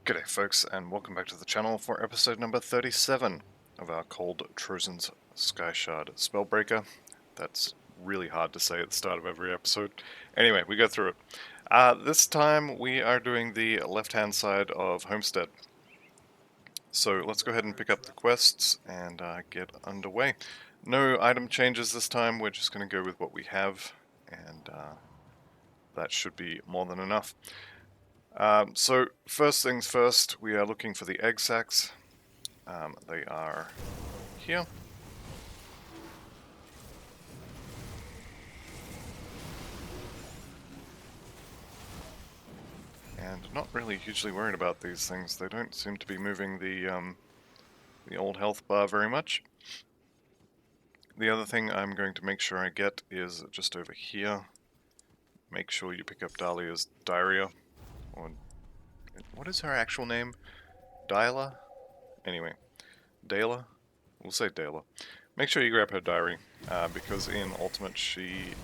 G'day folks, and welcome back to the channel for episode number 37 of our Cold Trozan's Sky Shard Spellbreaker. That's really hard to say at the start of every episode. Anyway, we go through it. This time we are doing the left-hand side of Homestead. So let's go ahead and pick up the quests and get underway. No item changes this time, we're just going to go with what we have, and that should be more than enough. So first things first, we are looking for the egg sacs. They are here. And not really hugely worried about these things. They don't seem to be moving the old health bar very much. The other thing I'm going to make sure I get is just over here. Make sure you pick up Dahlia's diarrhea. Or what is her actual name? Dyla? Anyway, Dayla? We'll say Dayla. Make sure you grab her diary, because in Ultimate she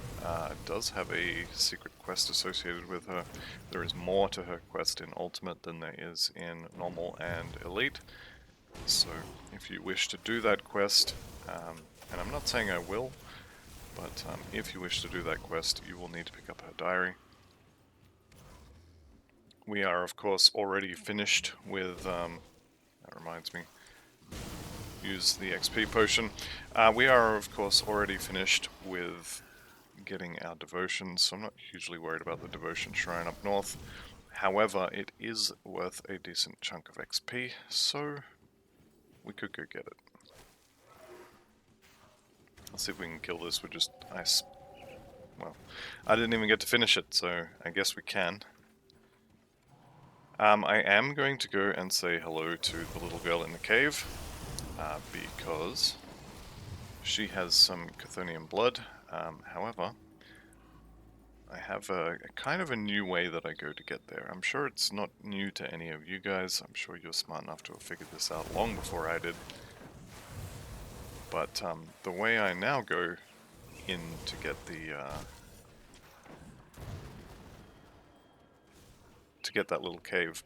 does have a secret quest associated with her. There is more to her quest in Ultimate than there is in Normal and Elite. So if you wish to do that quest, and I'm not saying I will, but if you wish to do that quest, you will need to pick up her diary. We are, of course, already finished with, that reminds me, use the XP potion. We are, of course, already finished with getting our devotions, so I'm not hugely worried about the devotion shrine up north. However, it is worth a decent chunk of XP, so we could go get it. Let's see if we can kill this with just ice. Well, I didn't even get to finish it, so I guess we can. I am going to go and say hello to the little girl in the cave, because she has some Chthonian blood. However, I have a kind of a new way that I go to get there. I'm sure it's not new to any of you guys. I'm sure you're smart enough to have figured this out long before I did. But the way I now go in to get that little cave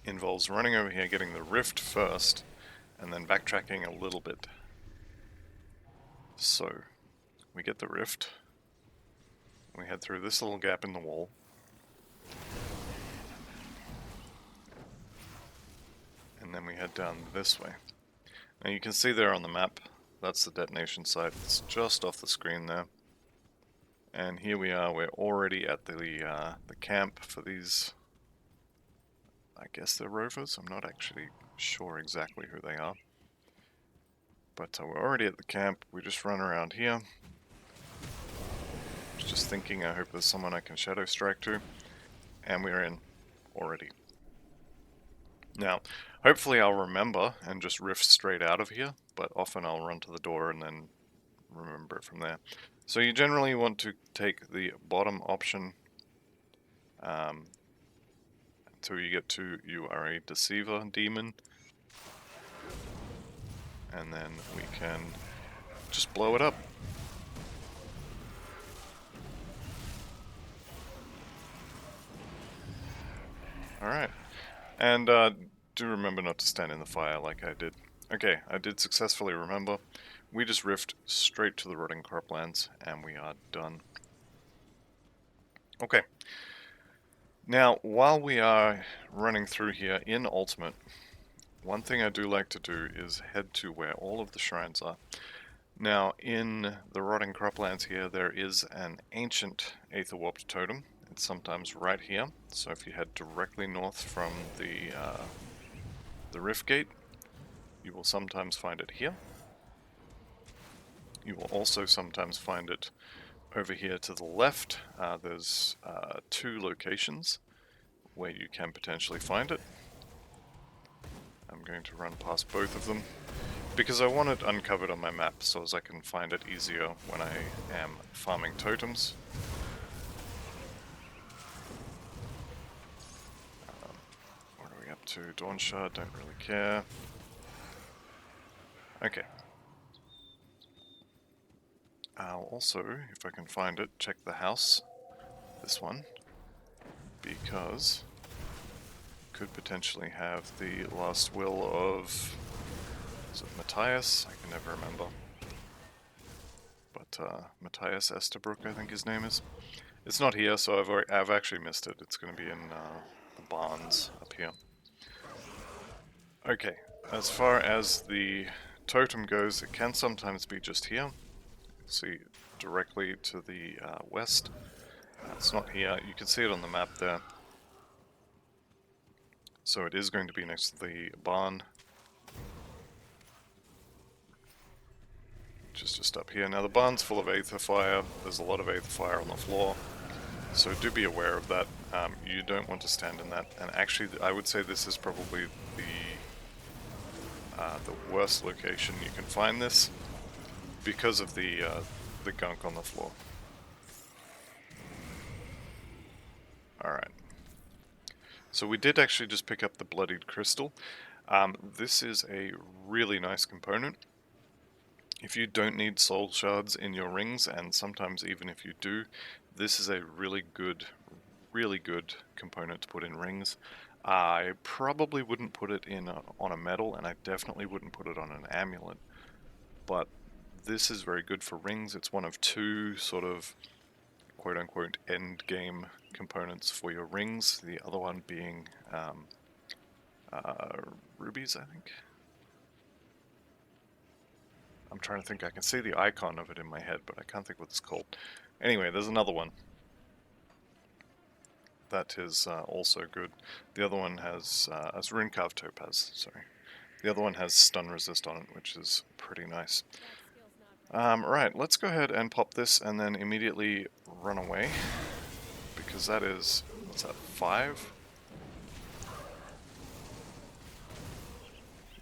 involves running over here, getting the rift first, and then backtracking a little bit. So we get the rift. We head through this little gap in the wall. And then we head down this way. Now you can see there on the map, that's the detonation site. It's just off the screen there. And here we are, we're already at the camp for these, I guess they're rovers. I'm not actually sure exactly who they are. But we're already at the camp, we just run around here. Just thinking, I hope there's someone I can shadow strike to. And we're in already. Now, hopefully I'll remember and just rift straight out of here, but often I'll run to the door and then remember it from there. So you generally want to take the bottom option until you get to you are a deceiver demon. And then we can just blow it up. Alright. And do remember not to stand in the fire like I did. Okay, I did successfully remember. We just rift straight to the rotting croplands, and we are done. Okay. Now, while we are running through here in Ultimate, one thing I do like to do is head to where all of the shrines are. Now, in the rotting croplands here, there is an ancient Aether Warped totem. It's sometimes right here, so if you head directly north from the Rift Gate, you will sometimes find it here. You will also sometimes find it over here to the left. There's 2 locations where you can potentially find it. I'm going to run past both of them because I want it uncovered on my map so as I can find it easier when I am farming totems. What are we up to? Dawn Shard, don't really care. Okay. I'll also, if I can find it, check the house. This one. Because could potentially have the last will of... is it Matthias? I can never remember. But Matthias Estabrook, I think his name is. It's not here, so I've actually missed it. It's going to be in the barns up here. Okay, as far as the totem goes, it can sometimes be just here. You'll see directly to the west. It's not here. You can see it on the map there. So it is going to be next to the barn. Which is just up here. Now the barn's full of aether fire. There's a lot of aether fire on the floor. So do be aware of that. You don't want to stand in that. And actually, I would say this is probably the worst location you can find this because of the gunk on the floor. Alright. So we did actually just pick up the bloodied crystal. This is a really nice component. If you don't need soul shards in your rings, and sometimes even if you do, this is a really good component to put in rings. I probably wouldn't put it in on a medal, and I definitely wouldn't put it on an amulet. But this is very good for rings. It's one of two sort of quote-unquote end game components for your rings. The other one being rubies, I think. I'm trying to think. I can see the icon of it in my head, but I can't think what it's called. Anyway, there's another one. That is also good. The other one has rune carved topaz. Sorry, the other one has stun resist on it, which is pretty nice. Right, let's go ahead and pop this and then immediately run away, because that is, what's that, 5?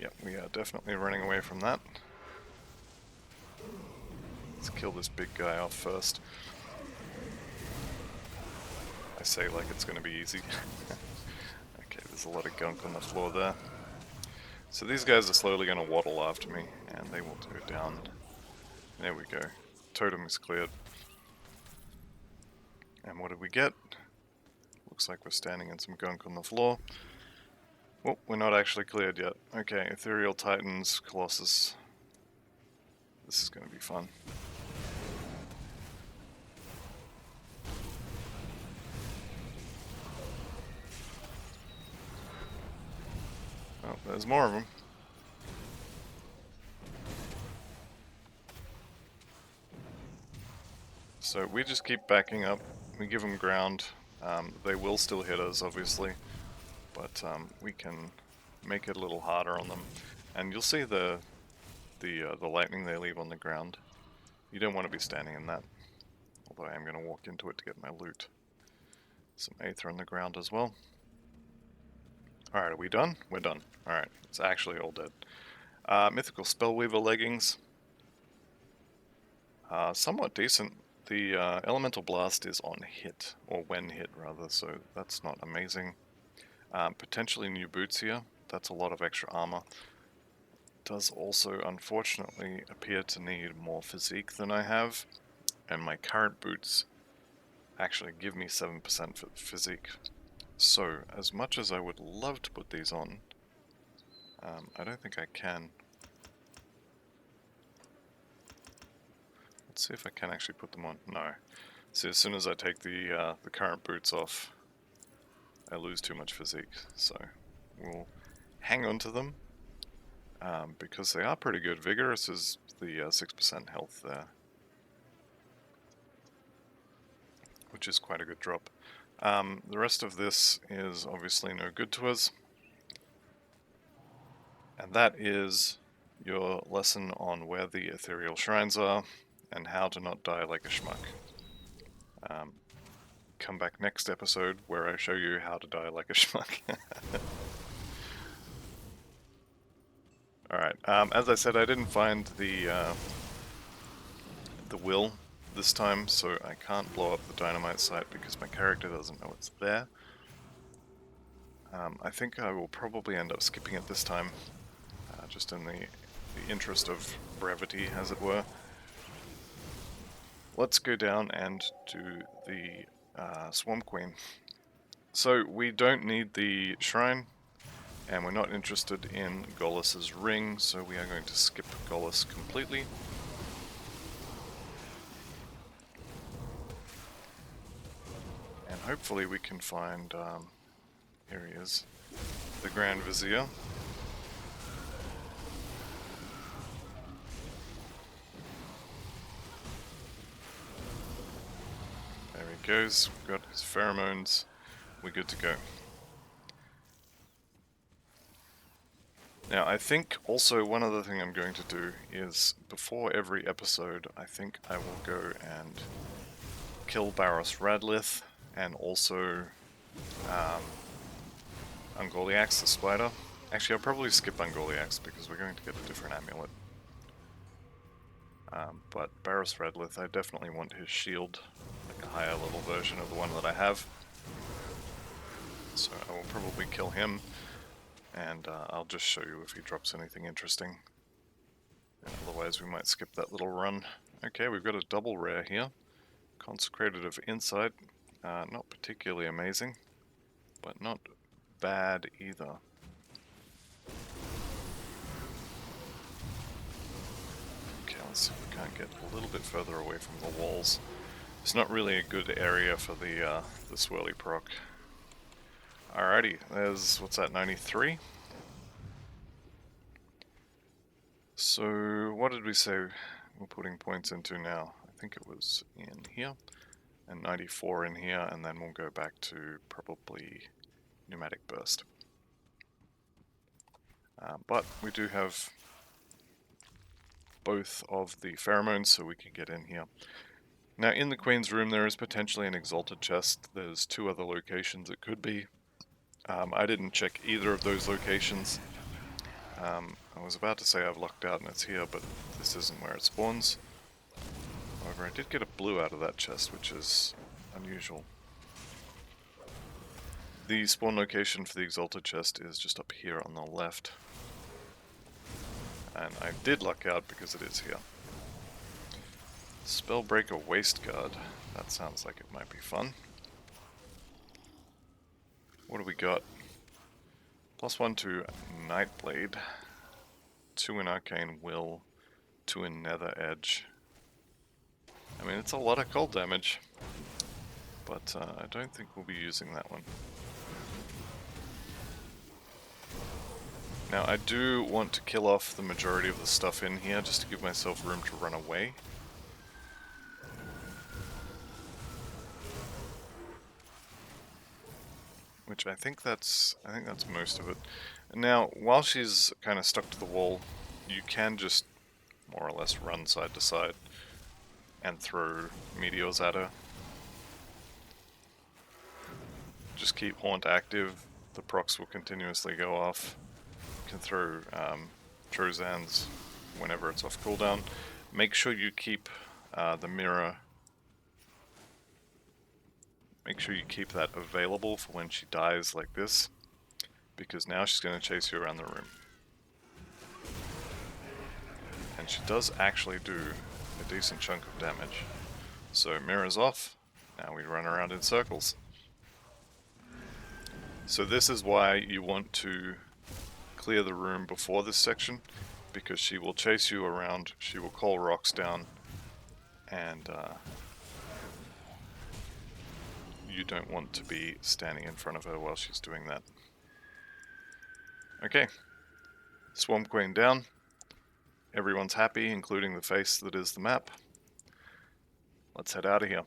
Yep, we are definitely running away from that. Let's kill this big guy off first. I say like it's going to be easy. Okay, there's a lot of gunk on the floor there. So these guys are slowly going to waddle after me, and they will go down. There we go. Totem is cleared. And what did we get? Looks like we're standing in some gunk on the floor. Oh, we're not actually cleared yet. Okay, Ethereal Titans, Colossus. This is going to be fun. Oh, there's more of them. So we just keep backing up. We give them ground. They will still hit us, obviously, but we can make it a little harder on them. And you'll see the lightning they leave on the ground. You don't want to be standing in that. Although I am going to walk into it to get my loot. Some aether on the ground as well. Alright, are we done? We're done. Alright, it's actually all dead. Mythical Spellweaver leggings. Somewhat decent. The Elemental Blast is on hit, or when hit rather, so that's not amazing. Potentially new boots here. That's a lot of extra armor. Does also unfortunately appear to need more physique than I have, and my current boots actually give me 7% for physique. So, as much as I would love to put these on, I don't think I can. Let's see if I can actually put them on. No. See, as soon as I take the current boots off, I lose too much physique. So, we'll hang on to them, because they are pretty good. Vigorous is the 6% health there, which is quite a good drop. The rest of this is obviously no good to us. And that is your lesson on where the ethereal shrines are and how to not die like a schmuck. Come back next episode where I show you how to die like a schmuck. Alright, as I said, I didn't find the will this time, so I can't blow up the dynamite site because my character doesn't know it's there. I think I will probably end up skipping it this time, just in the interest of brevity, as it were. Let's go down and do the Swarm Queen. So we don't need the shrine, and we're not interested in Golus's ring, so we are going to skip Golus completely. And hopefully we can find, here he is, the Grand Vizier. There he goes, we've got his pheromones, we're good to go. Now I think also one other thing I'm going to do is, before every episode, I think I will go and kill Barros Radlith, and also Ungoliax the spider. Actually, I'll probably skip Ungoliax because we're going to get a different amulet. But Barros Radlith, I definitely want his shield, like a higher level version of the one that I have. So I will probably kill him, and I'll just show you if he drops anything interesting. And otherwise we might skip that little run. Okay, we've got a double rare here. Consecrated of Insight. Not particularly amazing, but not bad either. Okay, let's see if we can't get a little bit further away from the walls. It's not really a good area for the swirly proc. Alrighty, there's, what's that, 93? So, what did we say we're putting points into now? I think it was in here, and 94 in here, and then we'll go back to probably Pneumatic Burst. But we do have both of the pheromones, so we can get in here. Now, in the Queen's room, there is potentially an Exalted Chest. There's 2 other locations it could be. I didn't check either of those locations. I was about to say I've lucked out and it's here, but this isn't where it spawns. However, I did get a blue out of that chest, which is unusual. The spawn location for the Exalted Chest is just up here on the left. And I did luck out because it is here. Spellbreaker Waistguard. That sounds like it might be fun. What do we got? +1 to Nightblade, 2 in Arcane Will, 2 in Nether Edge. I mean, it's a lot of cold damage, but I don't think we'll be using that one. Now, I do want to kill off the majority of the stuff in here just to give myself room to run away. Which I think that's most of it. And now, while she's kind of stuck to the wall, you can just more or less run side to side and throw meteors at her. Just keep Haunt active, the procs will continuously go off. You can throw Trozans whenever it's off cooldown. Make sure you keep the mirror. Make sure you keep that available for when she dies like this, because now she's going to chase you around the room. And she does actually do a decent chunk of damage. So mirror's off, now we run around in circles. So this is why you want to clear the room before this section, because she will chase you around, she will call rocks down, and you don't want to be standing in front of her while she's doing that. Okay, Swarm Queen down. Everyone's happy, including the face that is the map. Let's head out of here.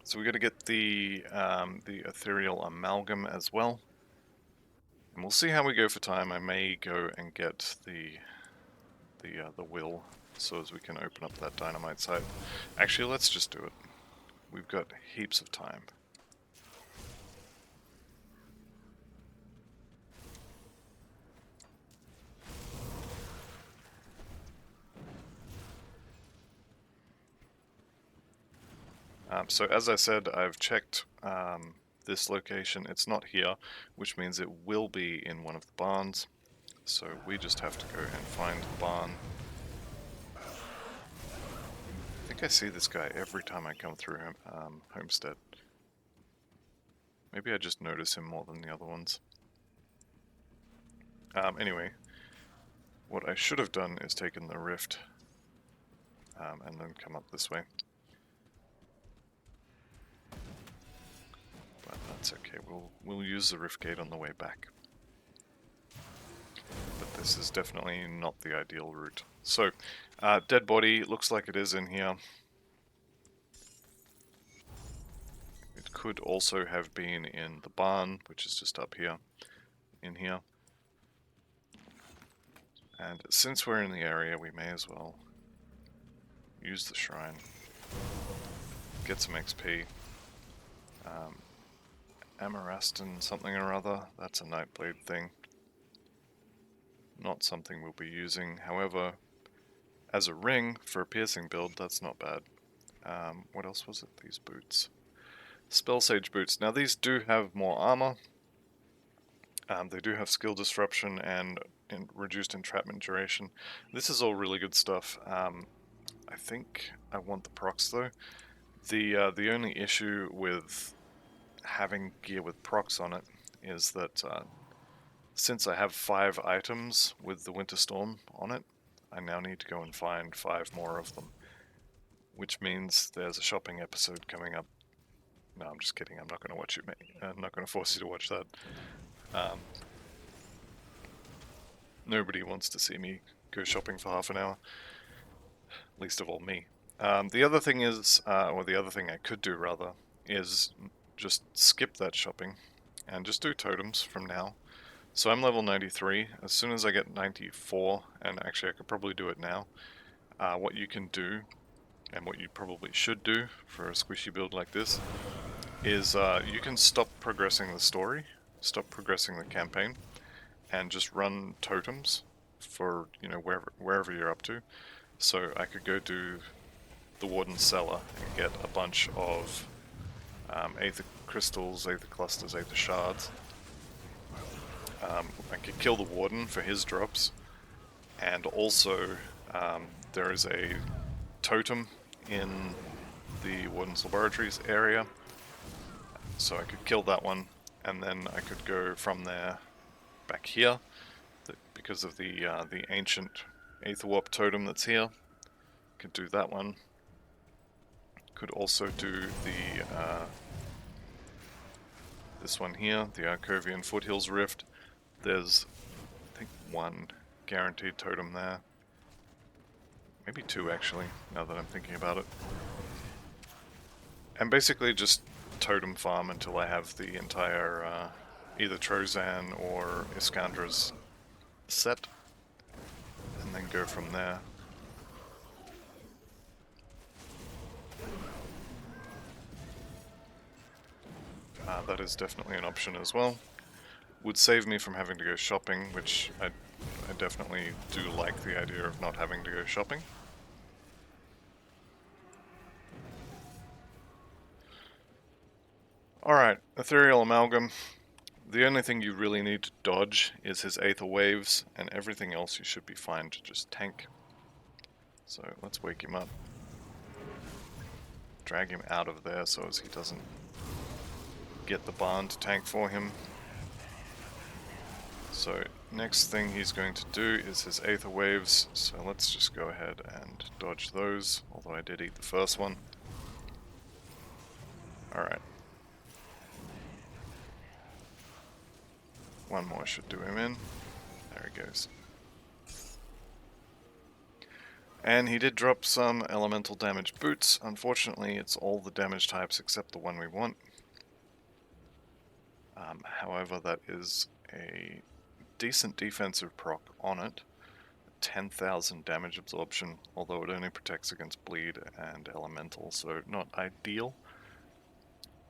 So we got to get the Ethereal Amalgam as well. And we'll see how we go for time. I may go and get the will, so as we can open up that dynamite site. Actually, let's just do it. We've got heaps of time. So as I said, I've checked this location. It's not here, which means it will be in one of the barns. So we just have to go and find the barn. I think I see this guy every time I come through Homestead. Maybe I just notice him more than the other ones. Anyway, what I should have done is taken the rift and then come up this way. But that's okay, we'll use the rift gate on the way back. But this is definitely not the ideal route. So, dead body, looks like it is in here. It could also have been in the barn, which is just up here, in here. And since we're in the area, we may as well use the shrine, get some XP. Amarastan something or other, that's a Nightblade thing. Not something we'll be using, however, as a ring for a piercing build, that's not bad. What else was it? These boots. Spell Sage boots. Now these do have more armor. They do have skill disruption and reduced entrapment duration. This is all really good stuff. I think I want the procs though. The only issue with having gear with procs on it is that since I have 5 items with the Winter Storm on it, I now need to go and find 5 more of them, which means there's a shopping episode coming up. No, I'm just kidding. I'm not going to watch it, mate. I'm not going to force you to watch that. Nobody wants to see me go shopping for half an hour. Least of all me. The other thing is, or the other thing I could do rather, is just skip that shopping and just do totems from now. So I'm level 93. As soon as I get 94, and actually I could probably do it now, what you can do, and what you probably should do for a squishy build like this, is you can stop progressing the story, stop progressing the campaign, and just run totems for, you know, wherever you're up to. So I could go do the Warden's Cellar and get a bunch of Aether Crystals, Aether Clusters, Aether Shards. I could kill the Warden for his drops, and also there is a totem in the Warden's Laboratories area, so I could kill that one, and then I could go from there back here, because of the ancient Aether Warp totem that's here. Could do that one. Could also do the this one here, the Arcovian Foothills Rift. There's, I think, 1 guaranteed totem there. Maybe 2 actually, now that I'm thinking about it. And basically just totem farm until I have the entire either Trozan or Iskandra's set, and then go from there. That is definitely an option as well. Would save me from having to go shopping, which I definitely do like the idea of not having to go shopping. Alright, Ethereal Amalgam. The only thing you really need to dodge is his Aether Waves, and everything else you should be fine to just tank. So let's wake him up. Drag him out of there so as he doesn't get the barn to tank for him. So next thing he's going to do is his Aether Waves, so let's just go ahead and dodge those, although I did eat the first one. Alright. One more should do him in. There he goes. And he did drop some elemental damage boots. Unfortunately, it's all the damage types except the one we want. However, that is a decent defensive proc on it. 10,000 damage absorption, although it only protects against bleed and elemental, so not ideal.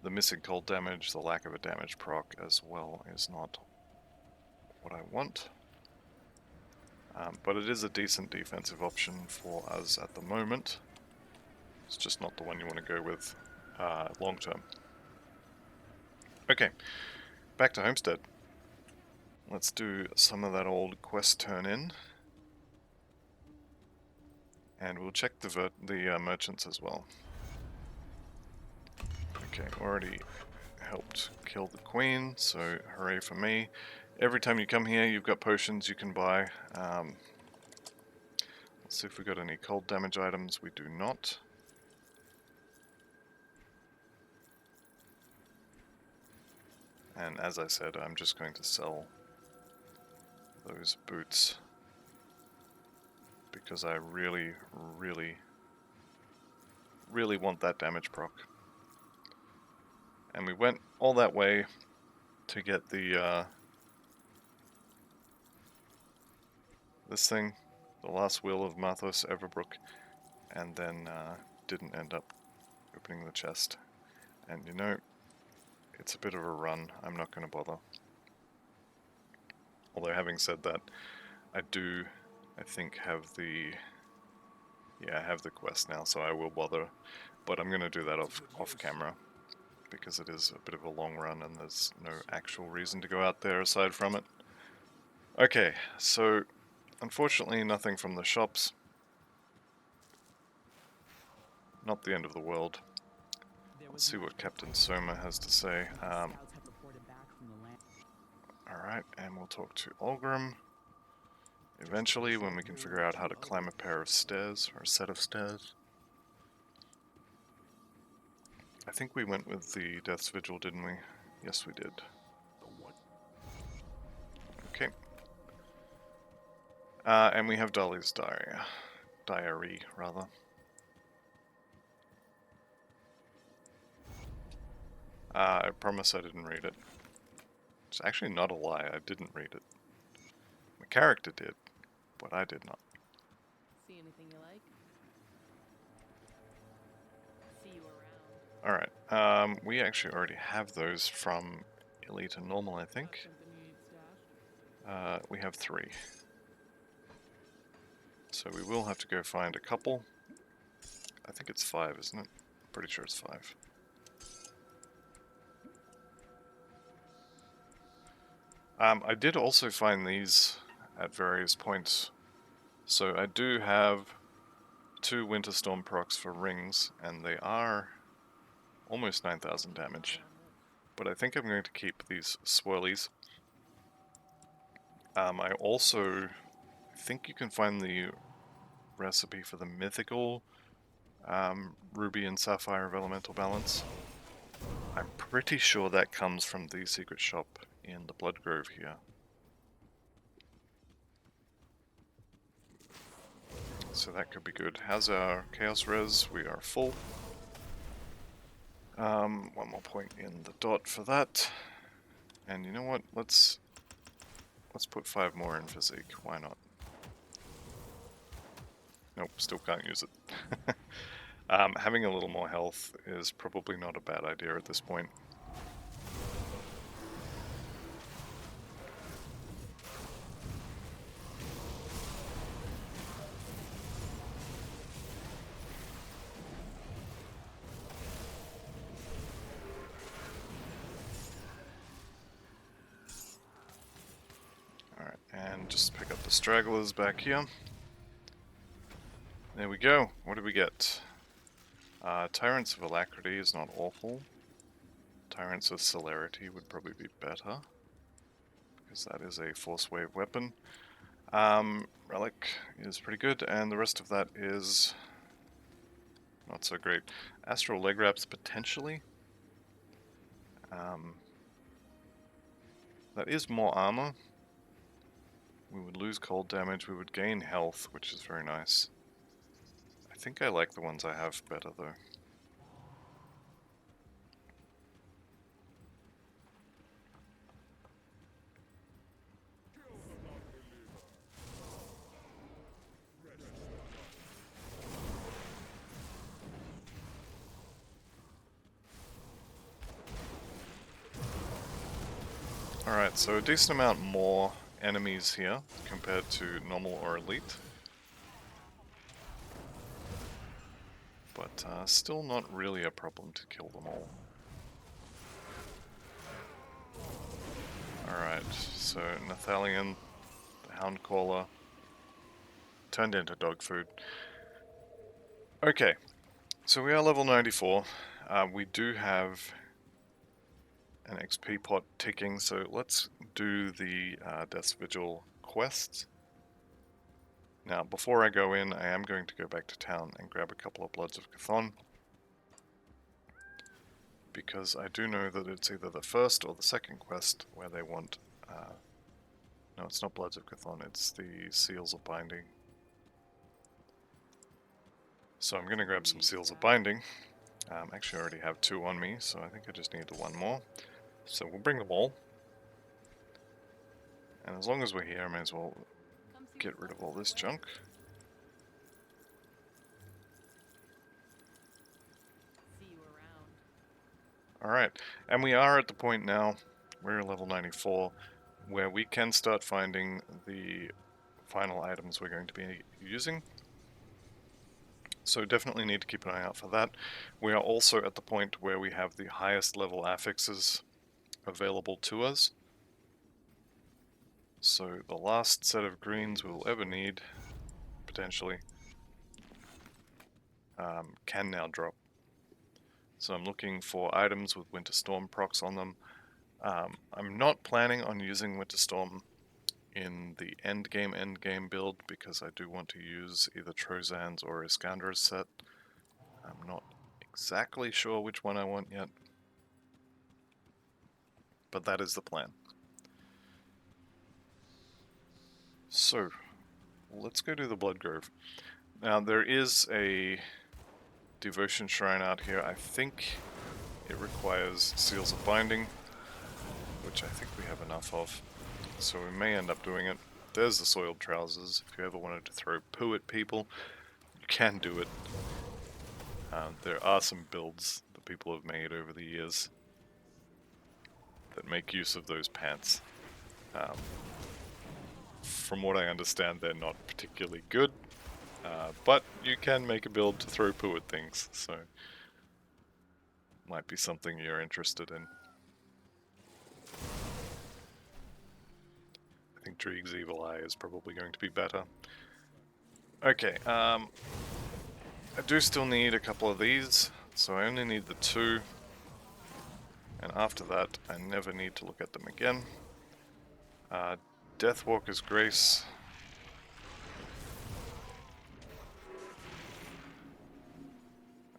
The missing cold damage, the lack of a damage proc as well, is not what I want. But it is a decent defensive option for us at the moment. It's just not the one you want to go with long term. Okay, back to Homestead. Let's do some of that old quest turn in. And we'll check the merchants as well. Okay, already helped kill the queen, so hooray for me. Every time you come here, you've got potions you can buy. Let's see if we got any cold damage items. We do not. And as I said, I'm just going to sell those boots because I really, really, really want that damage proc. And we went all that way to get the this thing, the last will of Mathos Everbrook, and then didn't end up opening the chest. And you know, it's a bit of a run. I'm not going to bother. Although having said that, I think, have the quest now, so I will bother. But I'm going to do that off camera, because it is a bit of a long run and there's no actual reason to go out there aside from it. Okay, so unfortunately nothing from the shops. Not the end of the world. Let's see what Captain Soma has to say. Alright, and we'll talk to Olgrim eventually when we can figure out how to climb a pair of stairs, or a set of stairs. I think we went with the Death's Vigil, didn't we? Yes, we did. Okay. And we have Dolly's diary, rather. I promise I didn't read it. It's actually not a lie, I didn't read it. My character did, but I did not. See anything you like? See you around. Alright, we actually already have those from Elite and Normal, I think. Something you need stashed? We have 3. So we will have to go find a couple. I think it's 5, isn't it? Pretty sure it's 5. I did also find these at various points. So I do have 2 Winter Storm procs for rings, and they are almost 9,000 damage. But I think I'm going to keep these swirlies. I also think you can find the recipe for the mythical Ruby and Sapphire of Elemental Balance. I'm pretty sure that comes from the secret shop in the Blood Grove here. So that could be good. How's our Chaos Res? We are full. One more point in the dot for that. And you know what? Let's put 5 more in Physique. Why not? Nope, still can't use it. Having a little more health is probably not a bad idea at this point. Alright, and just pick up the stragglers back here. There we go. What do we get? Tyrants of Alacrity is not awful. Tyrants of Celerity would probably be better, because that is a force wave weapon. Relic is pretty good, and the rest of that is not so great. Astral leg wraps potentially. That is more armor. We would lose cold damage, we would gain health, which is very nice. I think I like the ones I have better though. Alright, so a decent amount more enemies here compared to normal or elite. But still not really a problem to kill them all. Alright, so Nathalion, the Houndcaller, turned into dog food. Okay, so we are level 94. We do have an XP pot ticking, so let's do the Death's Vigil quests. Now, before I go in, I am going to go back to town and grab a couple of Bloods of Chthon, because I do know that it's either the first or the second quest where they want... no, it's not Bloods of Chthon, it's the Seals of Binding. So I'm going to grab some Seals of Binding. Actually, I already have 2 on me, so I think I just need the 1 more. So we'll bring them all. And as long as we're here, I may as well get rid of all this junk. See you around. Alright, and we are at the point now, we're level 94, where we can start finding the final items we're going to be using. So definitely need to keep an eye out for that. We are also at the point where we have the highest level affixes available to us. So the last set of greens we'll ever need, potentially, can now drop. So I'm looking for items with Winter Storm procs on them. I'm not planning on using Winter Storm in the endgame build, because I do want to use either Trozan's or Iskandra's set. I'm not exactly sure which one I want yet, but that is the plan. So, let's go to the Blood Grove. Now, there is a devotion shrine out here. I think it requires Seals of Binding, which I think we have enough of, so we may end up doing it. There's the Soiled Trousers. If you ever wanted to throw poo at people, you can do it. There are some builds that people have made over the years that make use of those pants. From what I understand, they're not particularly good, but you can make a build to throw poo at things, so might be something you're interested in. I think Dreeg's Evil Eye is probably going to be better. Okay, I do still need a couple of these, so I only need the 2. And after that, I never need to look at them again. Deathwalker's Grace.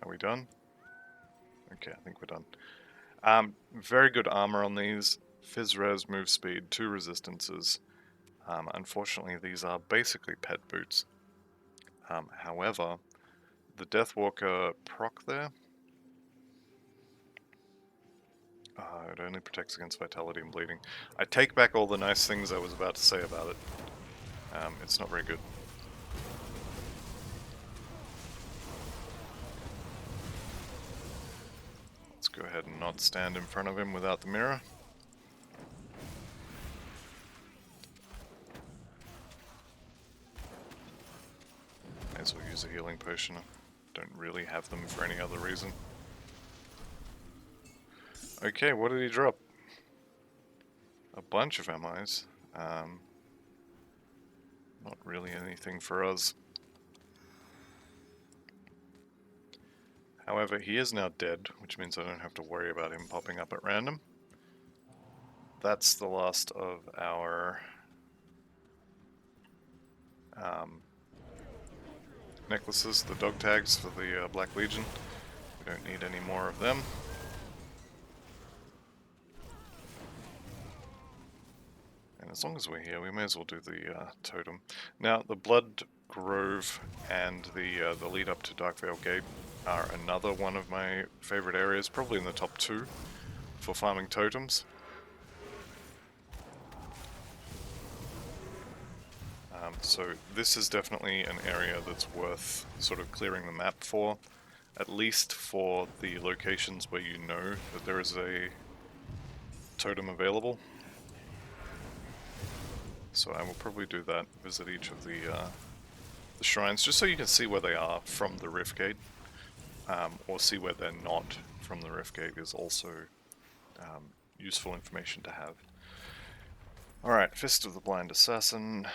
Are we done? Okay, I think we're done. Very good armor on these. Fizz res, move speed, 2 resistances. Unfortunately, these are basically pet boots. However, the Deathwalker proc there, it only protects against vitality and bleeding. I take back all the nice things I was about to say about it. It's not very good. Let's go ahead and not stand in front of him without the mirror. May as well use a healing potion. Don't really have them for any other reason. Okay, what did he drop? A bunch of MIs. Not really anything for us. However, he is now dead, which means I don't have to worry about him popping up at random. That's the last of our necklaces, the dog tags for the Black Legion. We don't need any more of them. And as long as we're here, we may as well do the totem. Now, the Blood Grove and the lead up to Darkvale Gate are another one of my favorite areas, probably in the top 2 for farming totems. So this is definitely an area that's worth sort of clearing the map for, at least for the locations where you know that there is a totem available. So I will probably do that, visit each of the shrines, just so you can see where they are from the Rift Gate, or see where they're not from the Rift Gate is also useful information to have. Alright, Fist of the Blind Assassin.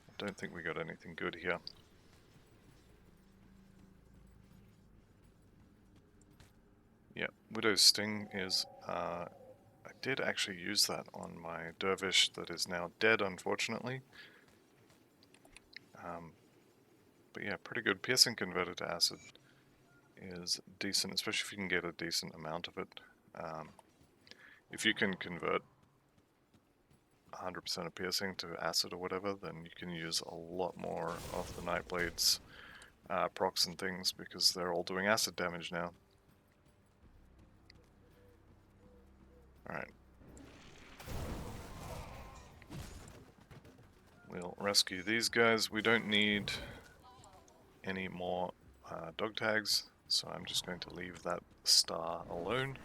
I don't think we got anything good here. Yep, Widow's Sting is, I did actually use that on my dervish that is now dead, unfortunately. But yeah, pretty good. Piercing converted to acid is decent, especially if you can get a decent amount of it. If you can convert 100% of piercing to acid or whatever, then you can use a lot more of the Nightblade's procs and things because they're all doing acid damage now. Alright. We'll rescue these guys. We don't need any more dog tags, so I'm just going to leave that star alone.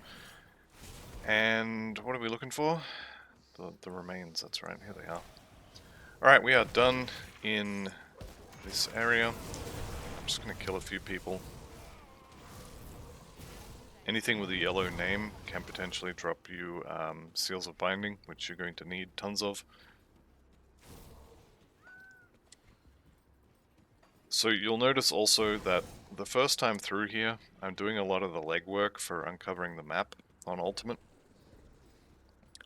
And what are we looking for? The remains, that's right, here they are. Alright, we are done in this area. I'm just going to kill a few people. Anything with a yellow name can potentially drop you seals of binding, which you're going to need tons of. So you'll notice also that the first time through here, I'm doing a lot of the legwork for uncovering the map on Ultimate.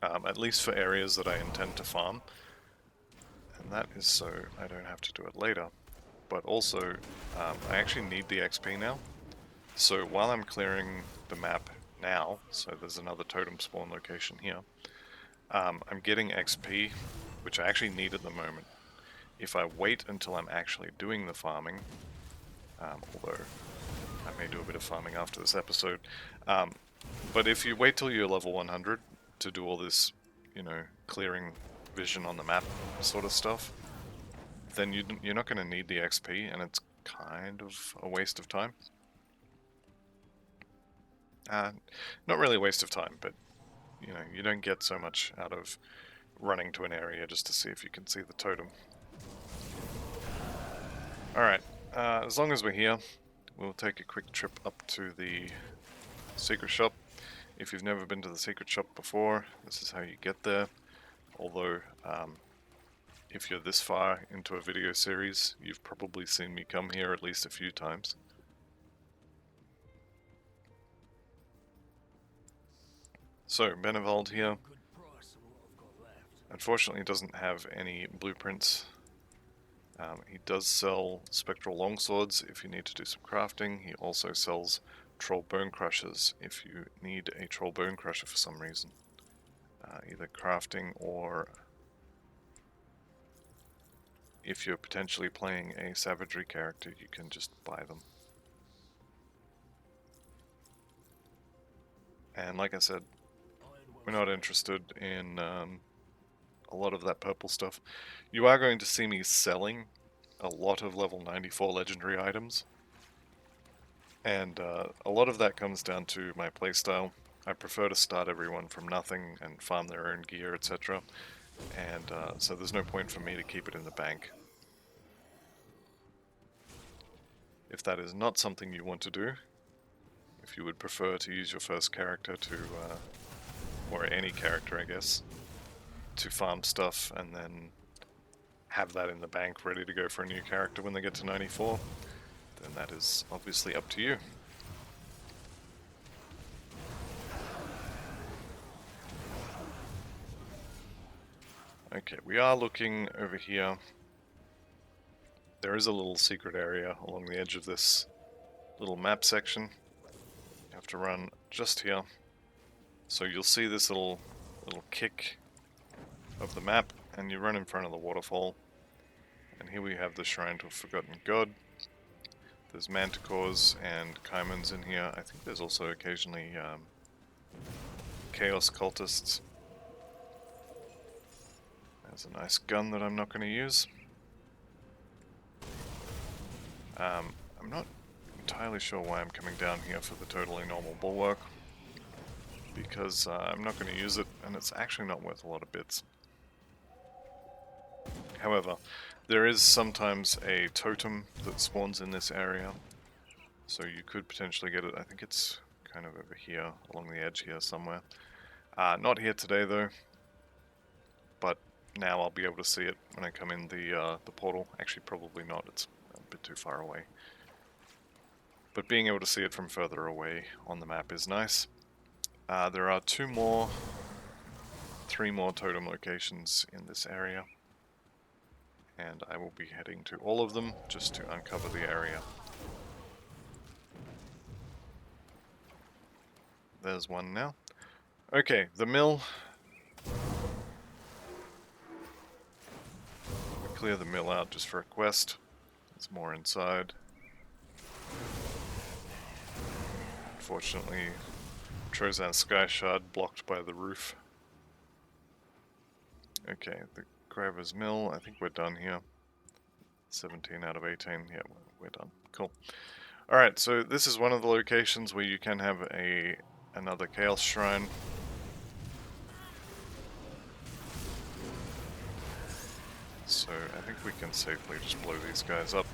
At least for areas that I intend to farm. And that is so I don't have to do it later. But also, I actually need the XP now. So while I'm clearing the map now, so there's another totem spawn location here, I'm getting XP, which I actually need at the moment. If I wait until I'm actually doing the farming, although I may do a bit of farming after this episode, but if you wait till you're level 100 to do all this, you know, clearing vision on the map sort of stuff, then you're not going to need the XP, and it's kind of a waste of time. Not really a waste of time, but you know, you don't get so much out of running to an area just to see if you can see the totem. Alright, as long as we're here, we'll take a quick trip up to the secret shop. If you've never been to the secret shop before, this is how you get there. Although, if you're this far into a video series, you've probably seen me come here at least a few times. So, Benevald here. Unfortunately, doesn't have any blueprints. He does sell spectral longswords if you need to do some crafting. He also sells troll bone crushers if you need a troll bone crusher for some reason. Either crafting or if you're potentially playing a savagery character, you can just buy them. And like I said, we're not interested in a lot of that purple stuff. You are going to see me selling a lot of level 94 legendary items, and a lot of that comes down to my playstyle. I prefer to start everyone from nothing and farm their own gear, etc. And so there's no point for me to keep it in the bank. If that is not something you want to do, if you would prefer to use your first character to, or any character I guess, to farm stuff and then have that in the bank ready to go for a new character when they get to 94, then that is obviously up to you. Okay, we are looking over here. There is a little secret area along the edge of this little map section. You have to run just here. So you'll see this little kick of the map, and you run in front of the waterfall. And here we have the Shrine to a Forgotten God. There's manticores and caimans in here. I think there's also occasionally chaos cultists. There's a nice gun that I'm not going to use. I'm not entirely sure why I'm coming down here for the totally normal bulwark, because I'm not going to use it, and it's actually not worth a lot of bits. However, there is sometimes a totem that spawns in this area, so you could potentially get it. I think it's kind of over here, along the edge here somewhere. Not here today though, but now I'll be able to see it when I come in the portal. Actually, probably not, it's a bit too far away. But being able to see it from further away on the map is nice. There are 3 more totem locations in this area. And I will be heading to all of them just to uncover the area. There's one now. Okay, the mill. We clear the mill out just for a quest. There's more inside. Unfortunately, Trozan Sky Shard blocked by the roof. Okay, the Graver's Mill. I think we're done here. 17 out of 18. Yeah, we're done. Cool. Alright, so this is one of the locations where you can have another Chaos Shrine. So I think we can safely just blow these guys up.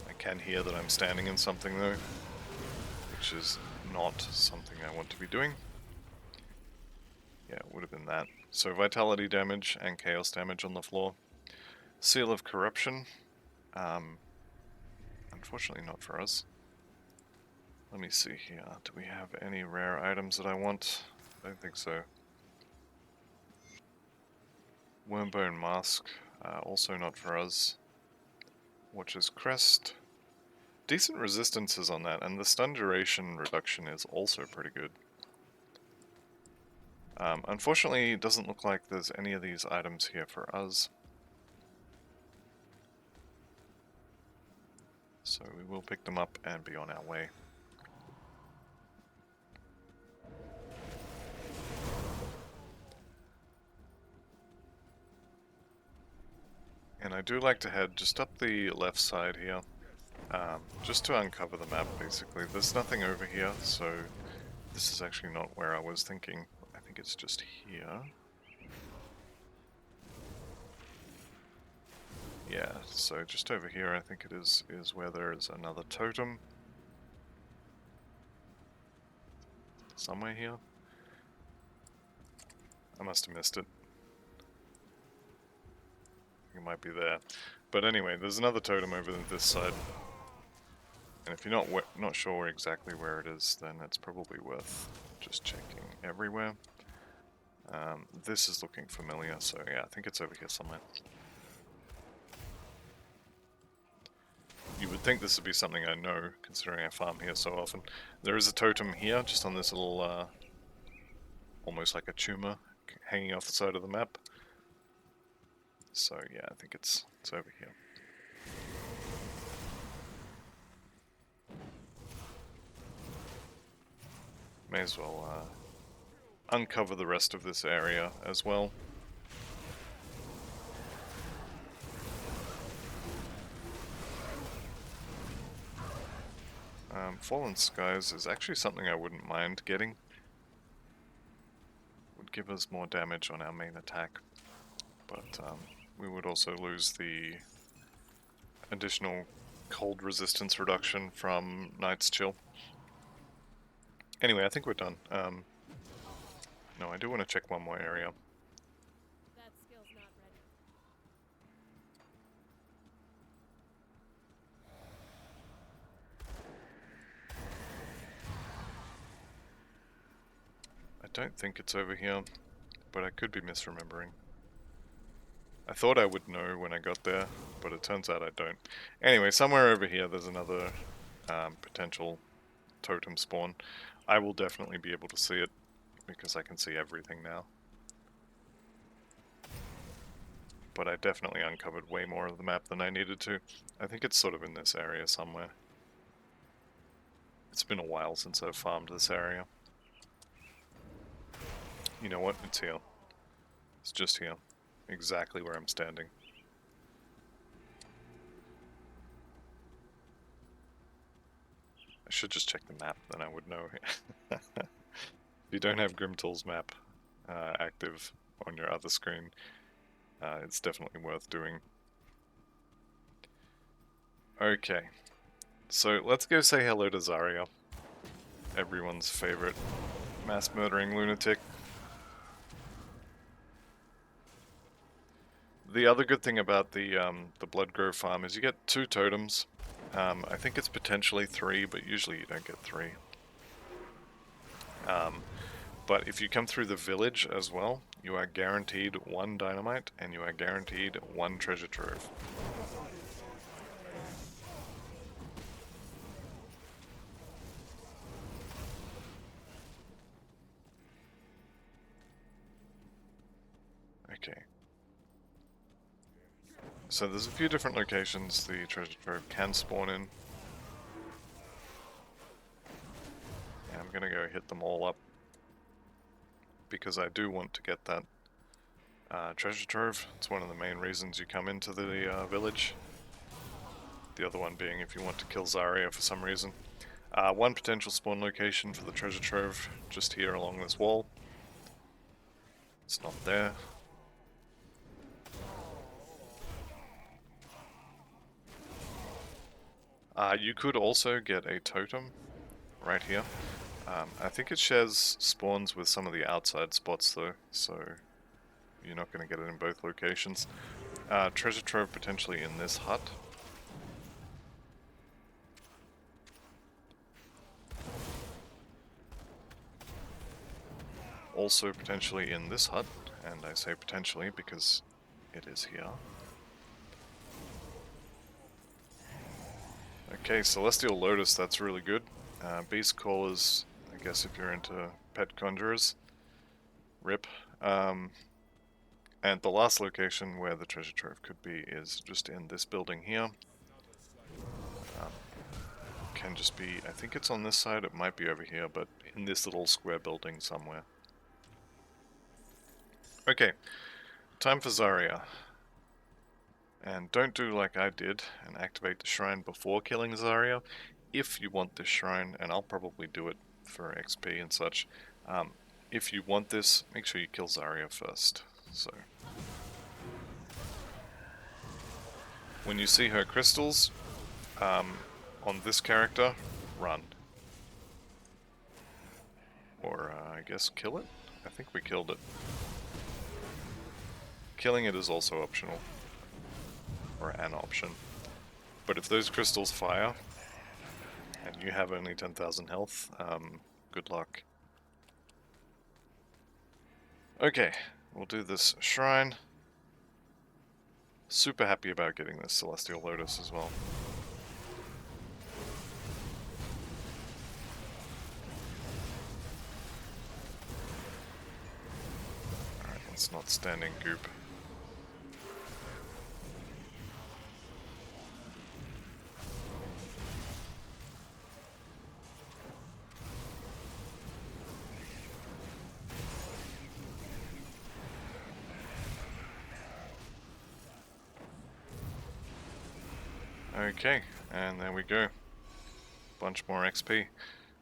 I can hear that I'm standing in something though, which is not something I want to be doing. Yeah, it would have been that. So vitality damage and chaos damage on the floor. Seal of Corruption. Unfortunately not for us. Let me see here. Do we have any rare items that I want? I don't think so. Wormbone Mask. Also not for us. Watcher's Crest. Decent resistances on that, and the stun duration reduction is also pretty good. Unfortunately, it doesn't look like there's any of these items here for us. So we will pick them up and be on our way. And I do like to head just up the left side here, just to uncover the map basically. There's nothing over here, so this is actually not where I was thinking. I think it's just here. Yeah, so just over here I think it is where there is another totem. Somewhere here. I must have missed it. It might be there. But anyway, there's another totem over this side. And if you're not sure exactly where it is, then it's probably worth just checking everywhere. This is looking familiar, so yeah, I think it's over here somewhere. You would think this would be something I know, considering I farm here so often. There is a totem here, just on this little, almost like a tumor, hanging off the side of the map. So yeah, I think it's over here. May as well uncover the rest of this area as well. Fallen Skies is actually something I wouldn't mind getting. Would give us more damage on our main attack, but we would also lose the additional cold resistance reduction from Night's Chill. Anyway, I think we're done. No, I do want to check one more area. That skill's not ready. I don't think it's over here, but I could be misremembering. I thought I would know when I got there, but it turns out I don't. Anyway, somewhere over here there's another potential totem spawn. I will definitely be able to see it, because I can see everything now. But I definitely uncovered way more of the map than I needed to. I think it's sort of in this area somewhere. It's been a while since I've farmed this area. You know what? It's here. It's just here. Exactly where I'm standing. I should just check the map, then I would know. If you don't have Grimtool's map active on your other screen, it's definitely worth doing. Okay, so let's go say hello to Zarya, everyone's favorite mass murdering lunatic. The other good thing about the Bloodgrove farm is you get 2 totems. I think it's potentially 3, but usually you don't get 3. But if you come through the village as well, you are guaranteed 1 dynamite and you are guaranteed 1 treasure trove. Okay. So there's a few different locations the treasure trove can spawn in. And I'm gonna go hit them all up, because I do want to get that treasure trove. It's one of the main reasons you come into the village. The other one being if you want to kill Zarya for some reason. One potential spawn location for the treasure trove, just here along this wall. It's not there. You could also get a totem right here. I think it shares spawns with some of the outside spots though, so you're not going to get it in both locations. Treasure trove potentially in this hut. Also potentially in this hut, and I say potentially because it is here. Okay, Celestial Lotus, that's really good. Beast Callers, I guess if you're into pet conjurers. Rip. And the last location where the treasure trove could be is just in this building here. Can just be, I think it's on this side, it might be over here, but in this little square building somewhere. Okay, time for Zarya. And don't do like I did and activate the shrine before killing Zarya. If you want this shrine, and I'll probably do it for XP and such, if you want this, make sure you kill Zarya first. So when you see her crystals on this character, run. Or I guess kill it? I think we killed it. Killing it is also optional. Or an option. But if those crystals fire, and you have only 10,000 health, good luck. Okay, we'll do this shrine. Super happy about getting this Celestial Lotus as well. Alright, let's not stand in goop. Okay, and there we go. Bunch more XP.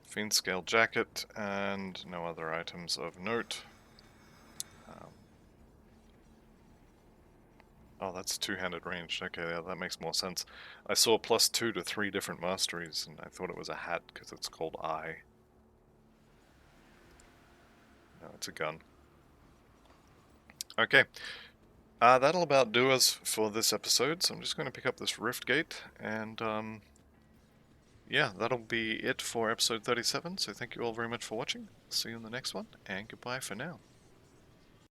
Fiend Scale Jacket, and no other items of note. Oh, that's two-handed ranged. Okay, yeah, that makes more sense. I saw +2 to 3 different masteries, and I thought it was a hat because it's called Eye. No, it's a gun. Okay. That'll about do us for this episode, so I'm just going to pick up this Rift Gate, and yeah, that'll be it for episode 37, so thank you all very much for watching. See you in the next one, and goodbye for now.